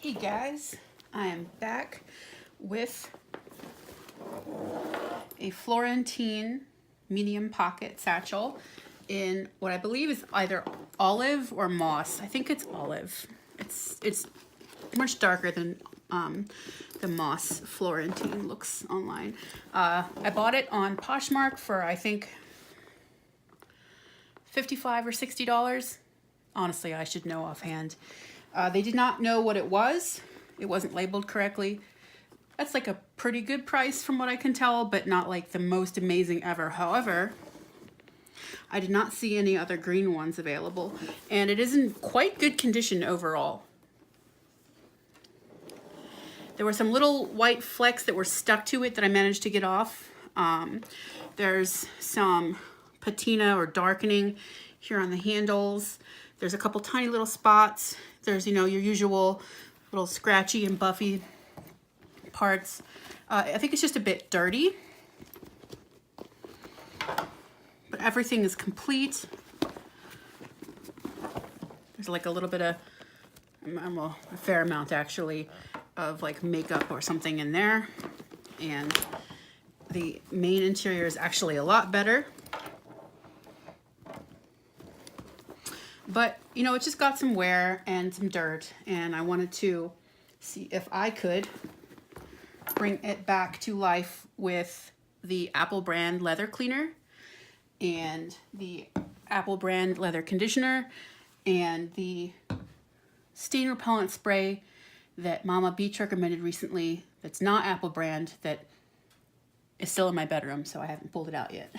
Hey guys, I am back with a Florentine medium pocket satchel in what I believe is either olive or moss. I think it's olive. It's much darker than the moss Florentine looks online. I bought it on Poshmark for I think $55 or $60. Honestly, I should know offhand. They did not know what it was. It wasn't labeled correctly. That's like a pretty good price from what I can tell, but not like the most amazing ever. However, I did not see any other green ones available, and it is in quite good condition overall. There were some little white flecks that were stuck to it that I managed to get off. There's some patina or darkening here on the handles. There's a couple tiny little spots. There's, you know, your usual little scratchy and buffy parts. I think it's just a bit dirty, but everything is complete. There's like a little bit of, well, a fair amount actually, of like makeup or something in there. And the main interior is actually a lot better. But, you know, it just got some wear and some dirt, and I wanted to see if I could bring it back to life with the Apple brand leather cleaner and the Apple brand leather conditioner and the stain repellent spray that Mama Beach recommended recently that's not Apple brand, that is still in my bedroom, so I haven't pulled it out yet.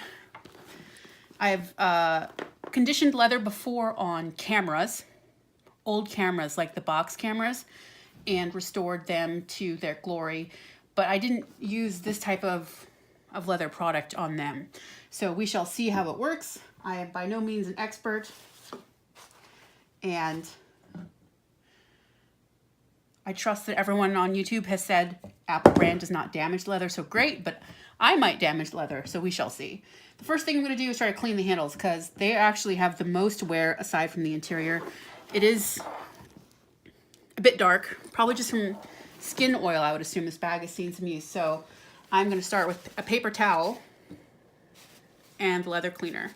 I have conditioned leather before on cameras, old cameras like the box cameras, and restored them to their glory, but I didn't use this type of leather product on them. So we shall see how it works. I am by no means an expert, and I trust that everyone on YouTube has said Apple brand does not damage leather, so great, but I might damage leather, so we shall see. The first thing I'm going to do is try to clean the handles because they actually have the most wear aside from the interior. It is a bit dark, probably just from skin oil, I would assume. This bag has seen some use, so I'm going to start with a paper towel and leather cleaner.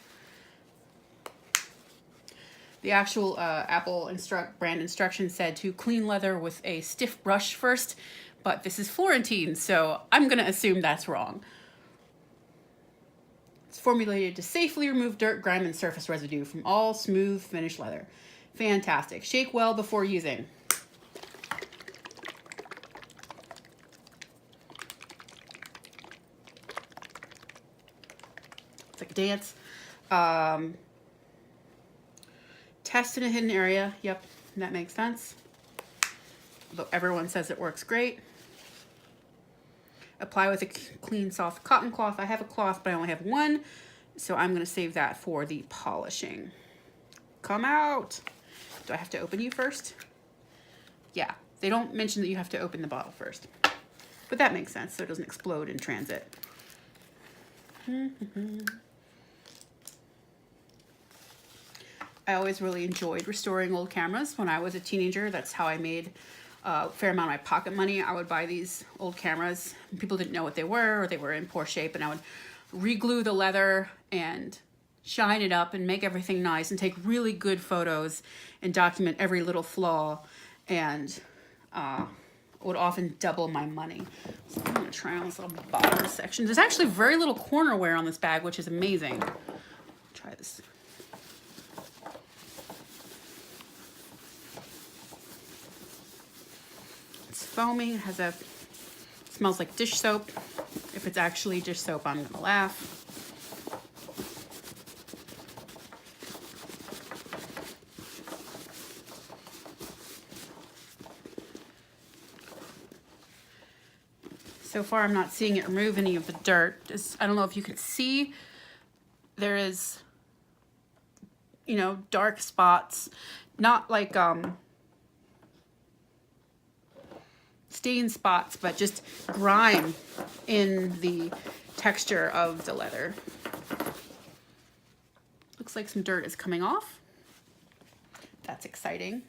The actual Apple brand instruction said to clean leather with a stiff brush first, but this is Florentine, so I'm going to assume that's wrong. It's formulated to safely remove dirt, grime, and surface residue from all smooth finished leather. Fantastic. Shake well before using. It's like a dance. Test in a hidden area. Yep, that makes sense. Look, everyone says it works great. Apply with a clean, soft cotton cloth. I have a cloth, but I only have one, so I'm going to save that for the polishing. Come out. Do I have to open you first? Yeah, they don't mention that you have to open the bottle first, but that makes sense, so it doesn't explode in transit. I always really enjoyed restoring old cameras. When I was a teenager, that's how I made a fair amount of my pocket money. I would buy these old cameras. People didn't know what they were, or they were in poor shape, and I would re-glue the leather and shine it up and make everything nice and take really good photos and document every little flaw, and would often double my money. So I'm gonna try on this little bottom section. There's actually very little corner wear on this bag, which is amazing. Try this. Foaming, it has smells like dish soap. If it's actually dish soap, I'm gonna laugh. So far, I'm not seeing it remove any of the dirt. I don't know if you can see, there is, you know, dark spots, not like stain spots, but just grime in the texture of the leather. Looks like some dirt is coming off. That's exciting.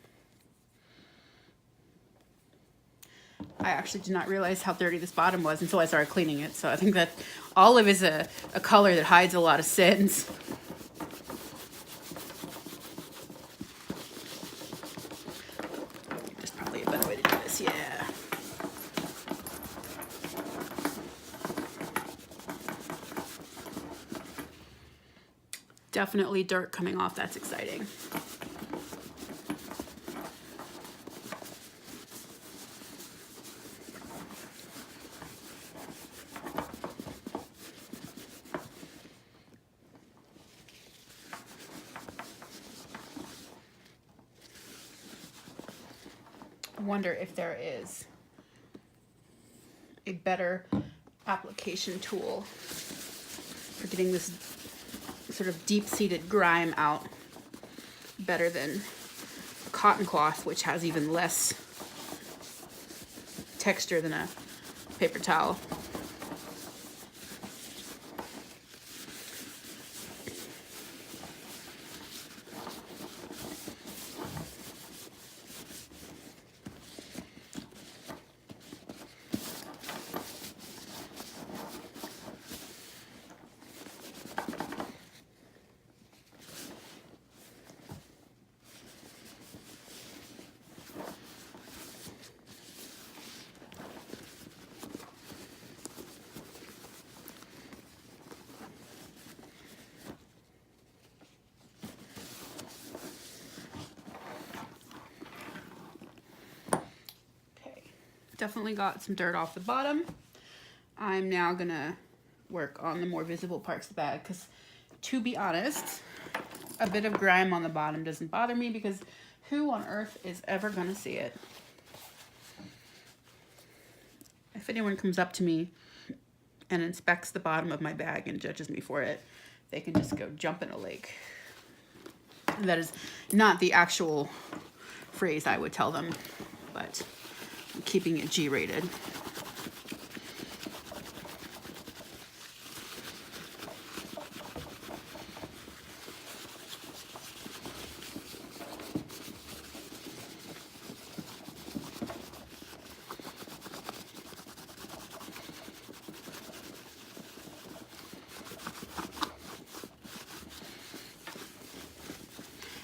I actually did not realize how dirty this bottom was until I started cleaning it. So I think that olive is a color that hides a lot of sins. There's probably a better way to do this, yeah. Definitely dirt coming off, that's exciting. I wonder if there is a better application tool for getting this sort of deep-seated grime out better than a cotton cloth, which has even less texture than a paper towel. Definitely got some dirt off the bottom. I'm now gonna work on the more visible parts of the bag because, to be honest, a bit of grime on the bottom doesn't bother me because who on earth is ever gonna see it? If anyone comes up to me and inspects the bottom of my bag and judges me for it, they can just go jump in a lake. And that is not the actual phrase I would tell them, but I'm keeping it G-rated.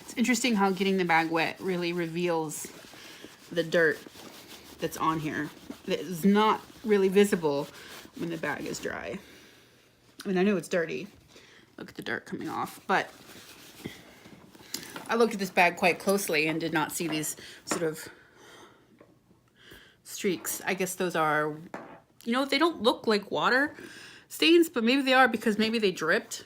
It's interesting how getting the bag wet really reveals the dirt that's on here that is not really visible when the bag is dry. I mean, I know it's dirty. Look at the dirt coming off, but I looked at this bag quite closely and did not see these sort of streaks. I guess those are, you know, they don't look like water stains, but maybe they are because maybe they dripped.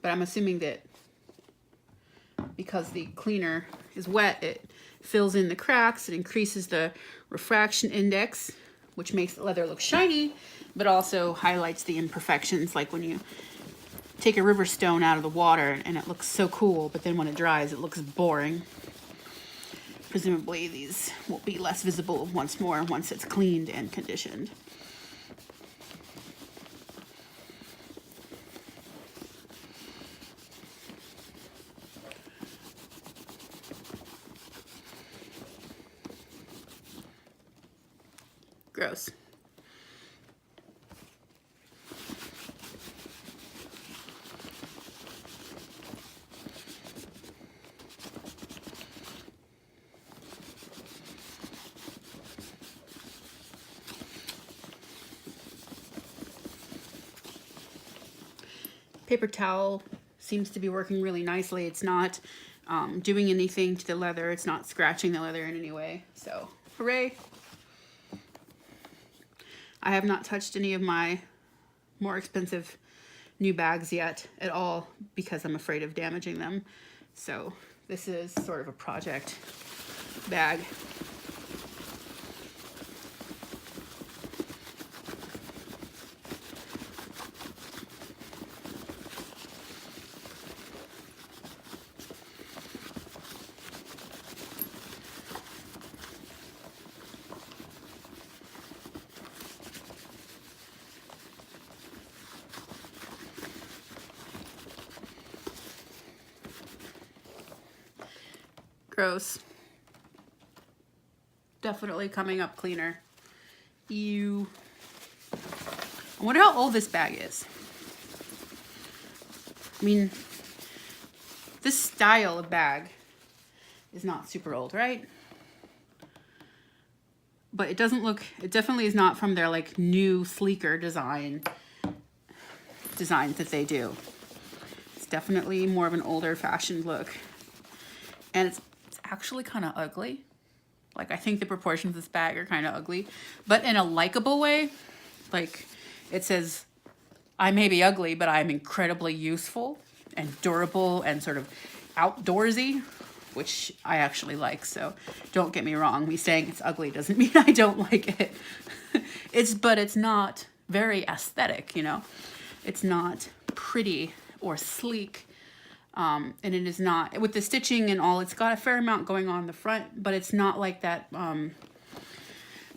But I'm assuming that because the cleaner is wet, it fills in the cracks, it increases the refraction index, which makes the leather look shiny, but also highlights the imperfections, like when you take a river stone out of the water and it looks so cool, but then when it dries, it looks boring. Presumably these will be less visible once it's cleaned and conditioned. Gross. Paper towel seems to be working really nicely. It's not doing anything to the leather. It's not scratching the leather in any way. So, hooray. I have not touched any of my more expensive new bags yet at all because I'm afraid of damaging them. So this is sort of a project bag. Gross. Definitely coming up cleaner. Ew. I wonder how old this bag is. I mean, this style of bag is not super old, right? But it doesn't look, it definitely is not from their like new, sleeker designs that they do. It's definitely more of an older fashioned look. And it's actually kind of ugly. Like, I think the proportions of this bag are kind of ugly, but in a likable way. Like, it says, I may be ugly, but I'm incredibly useful and durable and sort of outdoorsy, which I actually like. So don't get me wrong. Me saying it's ugly doesn't mean I don't like it. But it's not very aesthetic, you know? It's not pretty or sleek. And it is not, with the stitching and all, it's got a fair amount going on in the front, but it's not like that, the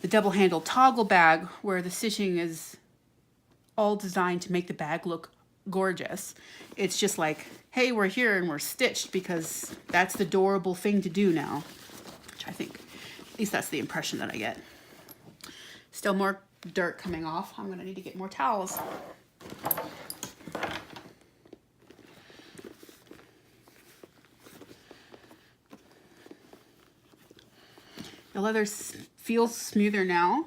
double-handled toggle bag where the stitching is all designed to make the bag look gorgeous. It's just like, hey, we're here and we're stitched because that's the adorable thing to do now, which I think, at least that's the impression that I get. Still more dirt coming off. I'm gonna need to get more towels. The leather feels smoother now.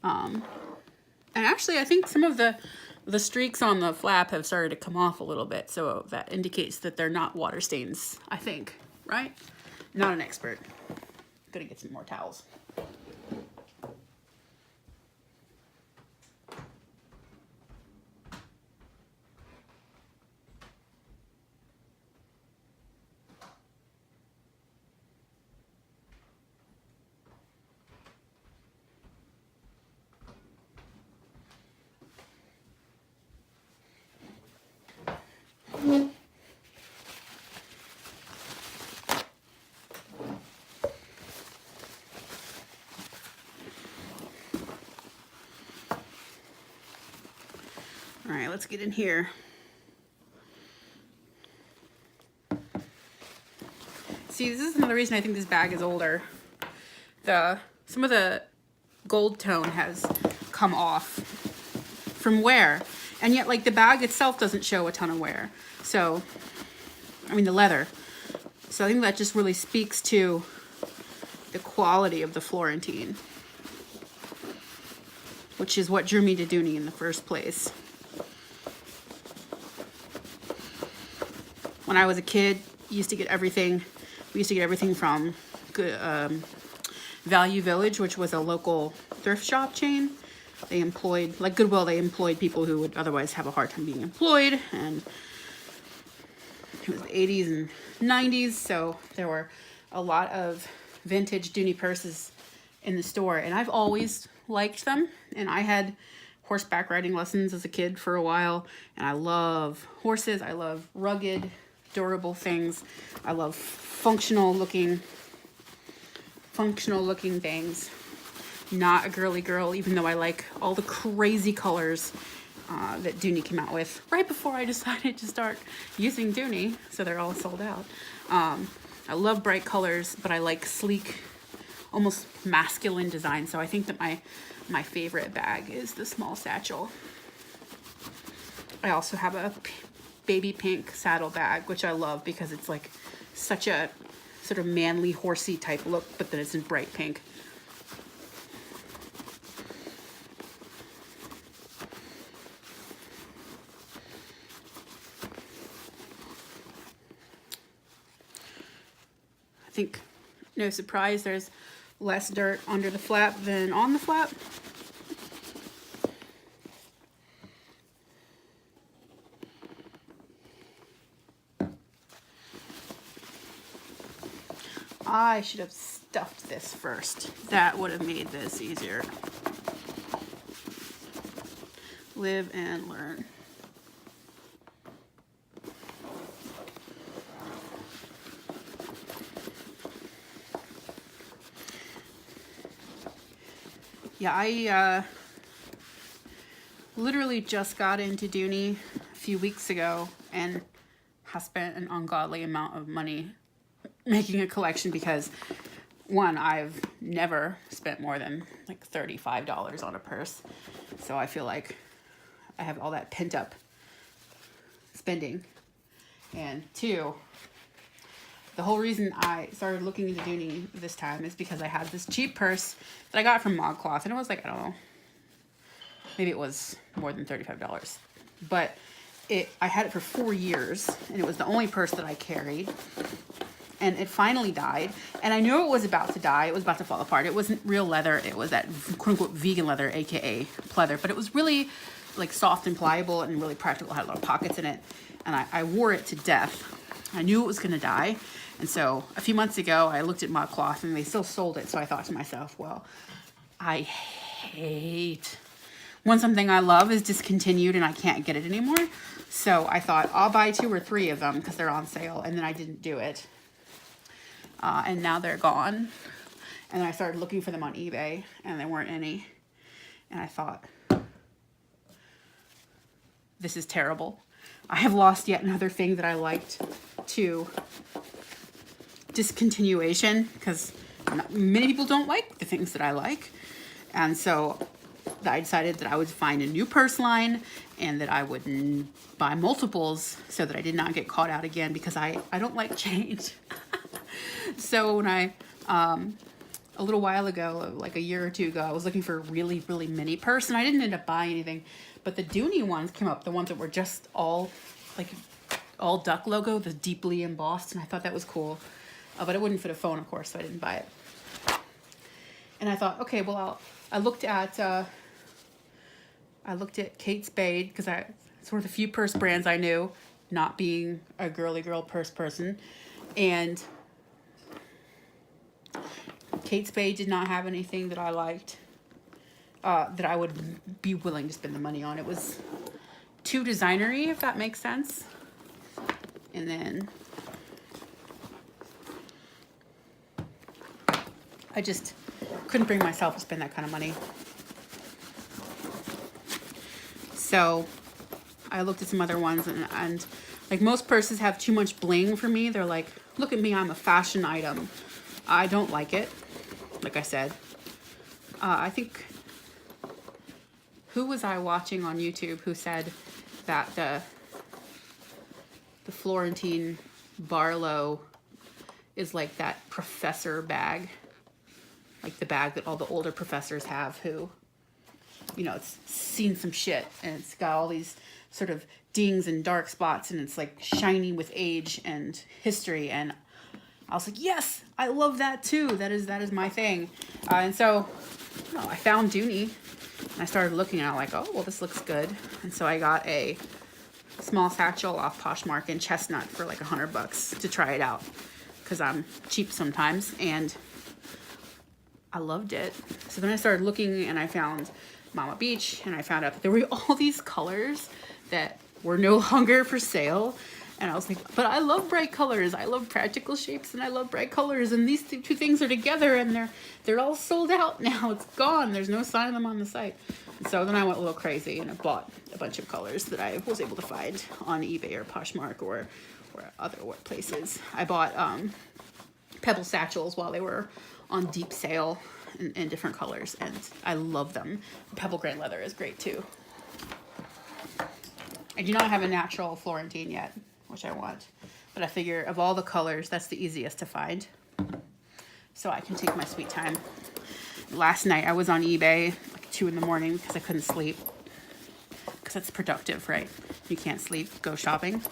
And actually, I think some of the streaks on the flap have started to come off a little bit. So that indicates that they're not water stains, I think, right? Not an expert. Gonna get some more towels. All right, let's get in here. See, this is another reason I think this bag is older. Some of the gold tone has come off from wear, and yet like the bag itself doesn't show a ton of wear. So, I mean the leather. So I think that just really speaks to the quality of the Florentine, which is what drew me to Dooney in the first place. When I was a kid, we used to get everything from Value Village, which was a local thrift shop chain. They employed, like Goodwill, they employed people who would otherwise have a hard time being employed. And it was the 80s and 90s, so there were a lot of vintage Dooney purses in the store. And I've always liked them. And I had horseback riding lessons as a kid for a while. And I love horses. I love rugged, durable things. I love functional looking things. Not a girly girl, even though I like all the crazy colors that Dooney came out with right before I decided to start using Dooney, so they're all sold out. I love bright colors, but I like sleek, almost masculine design. So I think that my favorite bag is the small satchel. I also have a baby pink saddle bag, which I love because it's like such a sort of manly, horsey type look, but then it's in bright pink. I think, no surprise, there's less dirt under the flap than on the flap. I should have stuffed this first. That would have made this easier. Live and learn. Yeah, I literally just got into Dooney a few weeks ago and have spent an ungodly amount of money making a collection because, one, I've never spent more than like $35 on a purse. So I feel like I have all that pent up spending. And two, the whole reason I started looking into Dooney this time is because I had this cheap purse that I got from ModCloth. And it was like, I don't know, maybe it was more than $35. But I had it for 4 years, and it was the only purse that I carried. And it finally died. And I knew it was about to die. It was about to fall apart. It wasn't real leather. It was that quote-unquote vegan leather, a.k.a. pleather. But it was really like soft and pliable and really practical. It had a lot of pockets in it. And I wore it to death. I knew it was going to die. And so a few months ago, I looked at ModCloth, and they still sold it. So I thought to myself, well, I hate when something I love is discontinued and I can't get it anymore. So I thought I'll buy 2 or 3 of them because they're on sale. And then I didn't do it. And now they're gone. And then I started looking for them on eBay, and there weren't any. And I thought, this is terrible. I have lost yet another thing that I liked to discontinuation, because many people don't like the things that I like. And so I decided that I would find a new purse line and that I would buy multiples so that I did not get caught out again, because I don't like change. So when a little while ago, like a year or 2 ago, I was looking for a really, really mini purse, and I didn't end up buying anything. But the Dooney ones came up, the ones that were just all duck logo, the deeply embossed, and I thought that was cool. But it wouldn't fit a phone, of course, so I didn't buy it. And I thought, okay, well, I looked at Kate Spade, because it's one of the few purse brands I knew, not being a girly girl purse person. And Kate Spade did not have anything that I liked, that I would be willing to spend the money on. It was too designery, if that makes sense. And then I just couldn't bring myself to spend that kind of money. So I looked at some other ones, and like most purses have too much bling for me. They're like, look at me, I'm a fashion item. I don't like it. Like I said, I think, who was I watching on YouTube who said that the Florentine Barlow is like that professor bag, like the bag that all the older professors have who, you know, it's seen some shit and it's got all these sort of dings and dark spots, and it's like shiny with age and history. And I was like, yes, I love that too. That is my thing. And so, you know, I found Dooney, and I started looking, and I'm like, oh, well, this looks good. And so I got a small satchel off Poshmark in Chestnut for like $100 to try it out, because I'm cheap sometimes, and I loved it. So then I started looking, and I found Mama Beach, and I found out that there were all these colors that were no longer for sale. And I was like, but I love bright colors. I love practical shapes, and I love bright colors. And these two things are together, and they're all sold out now. It's gone. There's no sign of them on the site. And so then I went a little crazy, and I bought a bunch of colors that I was able to find on eBay or Poshmark or other places. I bought Pebble satchels while they were on deep sale in different colors, and I love them. Pebble grain leather is great too. I do not have a natural Florentine yet, which I want, but I figure of all the colors, that's the easiest to find, so I can take my sweet time. Last night I was on eBay like 2 in the morning because I couldn't sleep, because it's productive, right? You can't sleep, go shopping.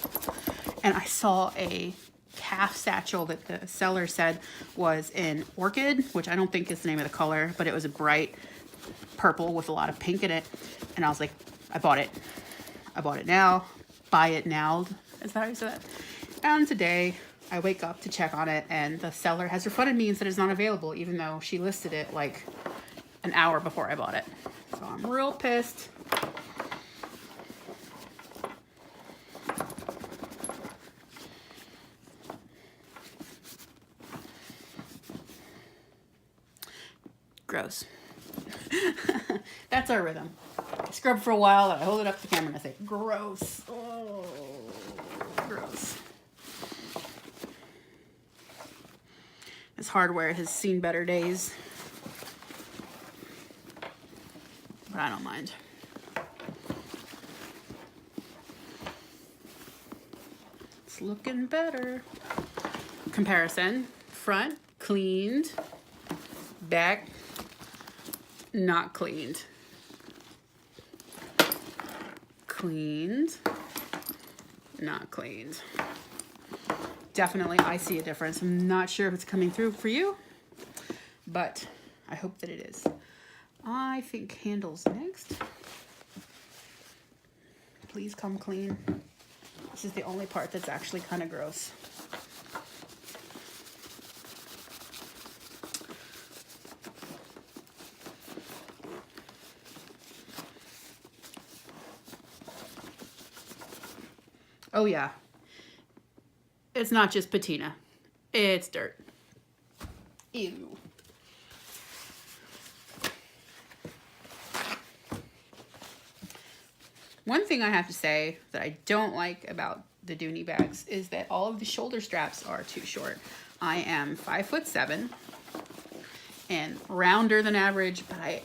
And I saw a calf satchel that the seller said was in orchid, which I don't think is the name of the color, but it was a bright purple with a lot of pink in it. And I was like, I bought it now, buy it now. Is that how you say that? And today I wake up to check on it, and the seller has refunded me and said it's not available, even though she listed it like an hour before I bought it. So I'm real pissed. Gross. That's our rhythm. I scrub for a while, and I hold it up to the camera and I say, gross. Oh, gross. This hardware has seen better days, but I don't mind. It's looking better. Comparison: front cleaned, back not cleaned. Cleaned, not cleaned. Definitely I see a difference. I'm not sure if it's coming through for you, but I hope that it is. I think handles next. Please come clean. This is the only part that's actually kind of gross. Oh yeah, it's not just patina, it's dirt. Ew. One thing I have to say that I don't like about the Dooney bags is that all of the shoulder straps are too short. I am 5'7" and rounder than average, but I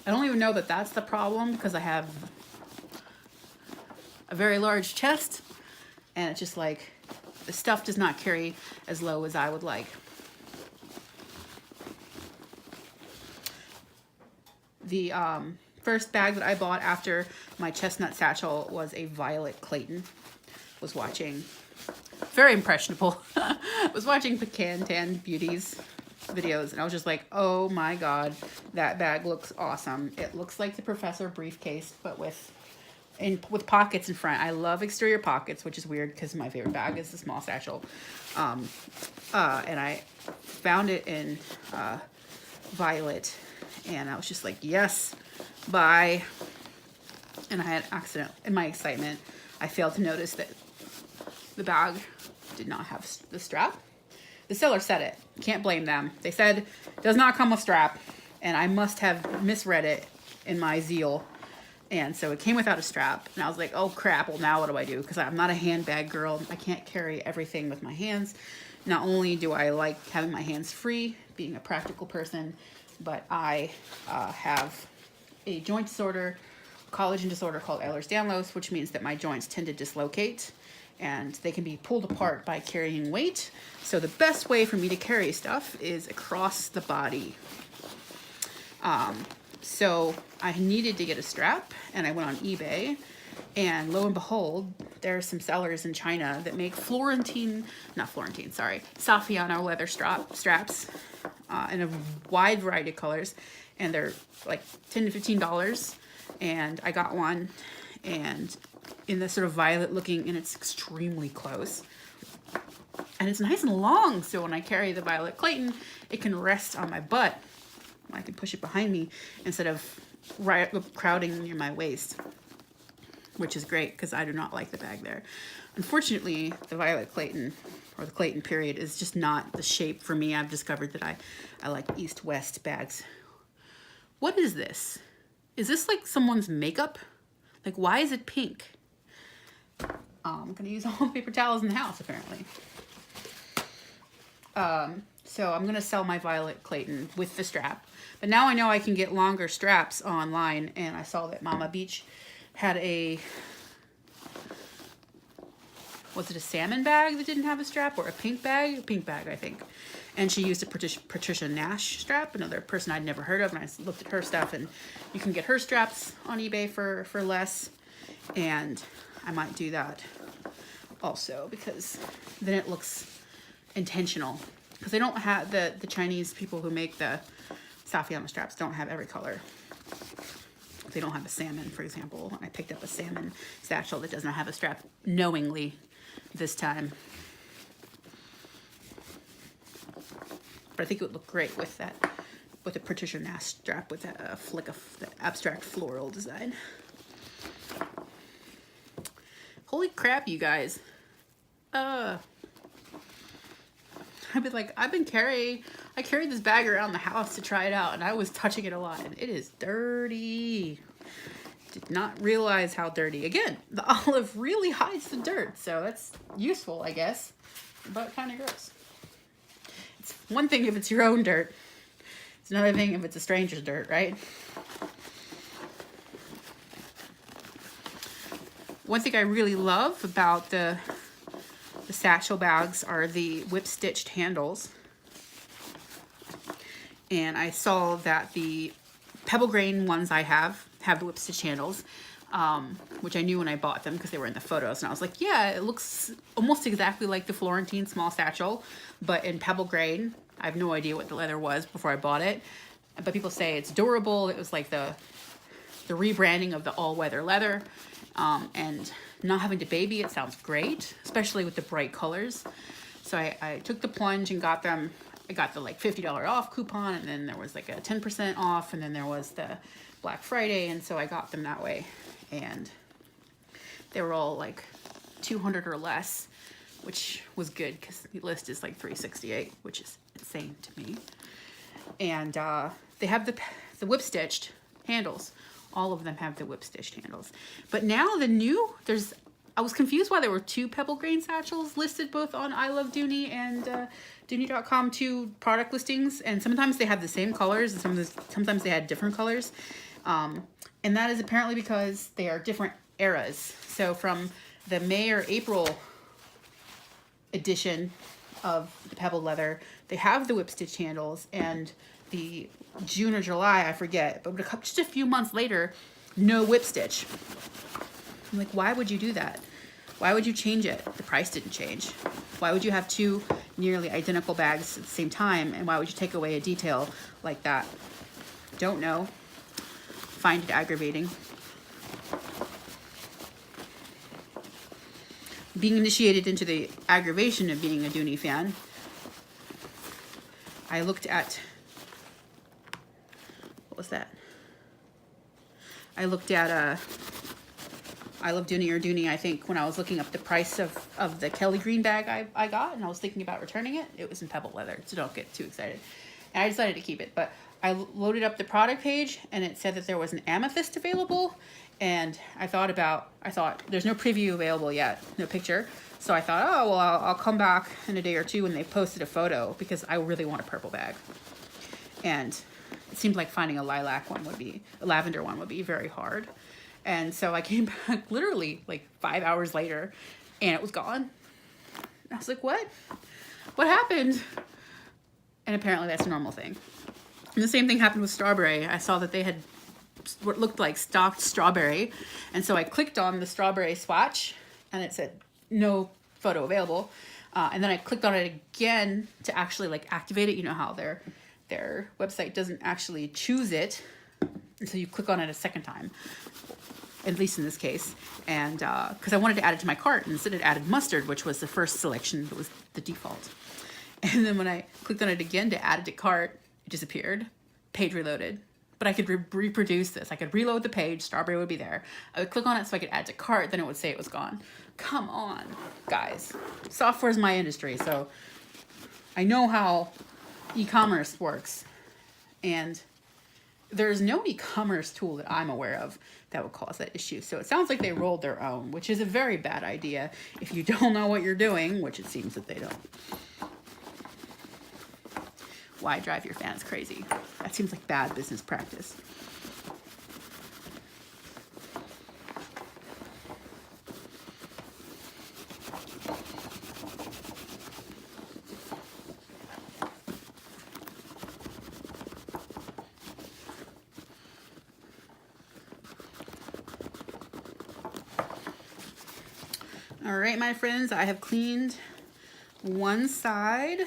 don't even know that that's the problem because I have a very large chest. And it's just like, the stuff does not carry as low as I would like. The first bag that I bought after my chestnut satchel was a violet Clayton. Was watching, very impressionable, was watching Pecan Tan Beauties videos, and I was just like, oh my god, that bag looks awesome. It looks like the Professor briefcase, but with pockets in front. I love exterior pockets, which is weird because my favorite bag is the small satchel. And I found it in violet, and I was just like, yes, buy. And I had an accident. In my excitement, I failed to notice that the bag did not have the strap. The seller said it. Can't blame them. They said, does not come with strap, and I must have misread it in my zeal. And so it came without a strap, and I was like, oh crap, well now what do I do? Because I'm not a handbag girl. I can't carry everything with my hands. Not only do I like having my hands free, being a practical person, but I have a joint disorder, collagen disorder called Ehlers-Danlos, which means that my joints tend to dislocate, and they can be pulled apart by carrying weight. So the best way for me to carry stuff is across the body. So I needed to get a strap, and I went on eBay, and lo and behold, there are some sellers in China that make Saffiano leather straps in a wide variety of colors, and they're like $10 to $15, and I got one, and in this sort of violet looking, and it's extremely close. And it's nice and long, so when I carry the violet Clayton, it can rest on my butt. I can push it behind me instead of crowding near my waist, which is great because I do not like the bag there. Unfortunately, the violet Clayton, or the Clayton period, is just not the shape for me. I've discovered that I like east-west bags. What is this? Is this like someone's makeup? Like, why is it pink? I'm going to use all the paper towels in the house, apparently. So I'm going to sell my violet Clayton with the strap. But now I know I can get longer straps online, and I saw that Mama Beach had was it a salmon bag that didn't have a strap, or a pink bag? A pink bag, I think. And she used a Patricia Nash strap, another person I'd never heard of, and I looked at her stuff, and you can get her straps on eBay for less, and I might do that also, because then it looks intentional. Because they don't have, the Chinese people who make the Saffiano straps don't have every color. They don't have a salmon, for example. I picked up a salmon satchel that doesn't have a strap knowingly this time. But I think it would look great with that, with a Patricia Nash strap with a flick of the abstract floral design. Holy crap, you guys. I carried this bag around the house to try it out, and I was touching it a lot, and it is dirty. Did not realize how dirty. Again, the olive really hides the dirt, so that's useful, I guess, but kind of gross. It's one thing if it's your own dirt. It's another thing if it's a stranger's dirt, right? One thing I really love about the Satchel bags are the whip stitched handles. And I saw that the Pebble grain ones I have the whip stitch handles, which I knew when I bought them because they were in the photos. And I was like, yeah, it looks almost exactly like the Florentine small satchel, but in Pebble grain. I have no idea what the leather was before I bought it, but people say it's durable. It was like the rebranding of the all-weather leather, and not having to baby it sounds great, especially with the bright colors. So I took the plunge and got them. I got the like $50 off coupon, and then there was like a 10% off, and then there was the Black Friday, and so I got them that way, and they were all like $200 or less, which was good because the list is like $368, which is insane to me. And they have the whip stitched handles. All of them have the whip stitched handles. But now I was confused why there were two Pebble grain satchels listed both on I Love Dooney and Dooney.com, two product listings, and sometimes they have the same colors and sometimes they had different colors. And that is apparently because they are different eras. So from the May or April edition of the Pebble leather, they have the whip stitch handles, and the June or July, I forget, but just a few months later, no whip stitch. I'm like, why would you do that? Why would you change it? The price didn't change. Why would you have two nearly identical bags at the same time, and why would you take away a detail like that? Don't know. Find it aggravating. Being initiated into the aggravation of being a Dooney fan, I looked at, what was that? I looked at I Love Dooney or Dooney, I think, when I was looking up the price of the Kelly green bag I got, and I was thinking about returning it. It was in Pebble leather, so don't get too excited. And I decided to keep it, but I loaded up the product page, and it said that there was an amethyst available, and I thought there's no preview available yet, no picture. So I thought, oh, well, I'll come back in a day or two when they posted a photo, because I really want a purple bag. And it seemed like finding a lavender one would be very hard. And so I came back literally like 5 hours later, and it was gone. I was like, what? What happened? And apparently that's a normal thing. And the same thing happened with strawberry. I saw that they had what looked like stocked strawberry. And so I clicked on the strawberry swatch, and it said no photo available. And then I clicked on it again to actually like activate it. You know how their website doesn't actually choose it. And so you click on it a second time, at least in this case. And because I wanted to add it to my cart, and instead it added mustard, which was the first selection. It was the default. And then when I clicked on it again to add it to cart, it disappeared. Page reloaded. But I could reproduce this. I could reload the page. Strawberry would be there. I would click on it so I could add to cart. Then it would say it was gone. Come on, guys. Software is my industry, so I know how e-commerce works. And there's no e-commerce tool that I'm aware of that would cause that issue. So it sounds like they rolled their own, which is a very bad idea if you don't know what you're doing, which it seems that they don't. Why drive your fans crazy? That seems like bad business practice. All right, my friends, I have cleaned one side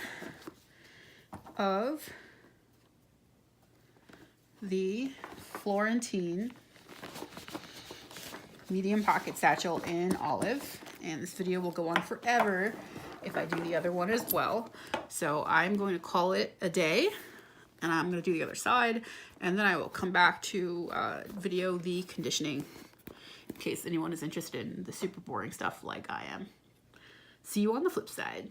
of the Florentine medium pocket satchel in olive, and this video will go on forever if I do the other one as well. So I'm going to call it a day, and I'm going to do the other side, and then I will come back to video the conditioning in case anyone is interested in the super boring stuff like I am. See you on the flip side.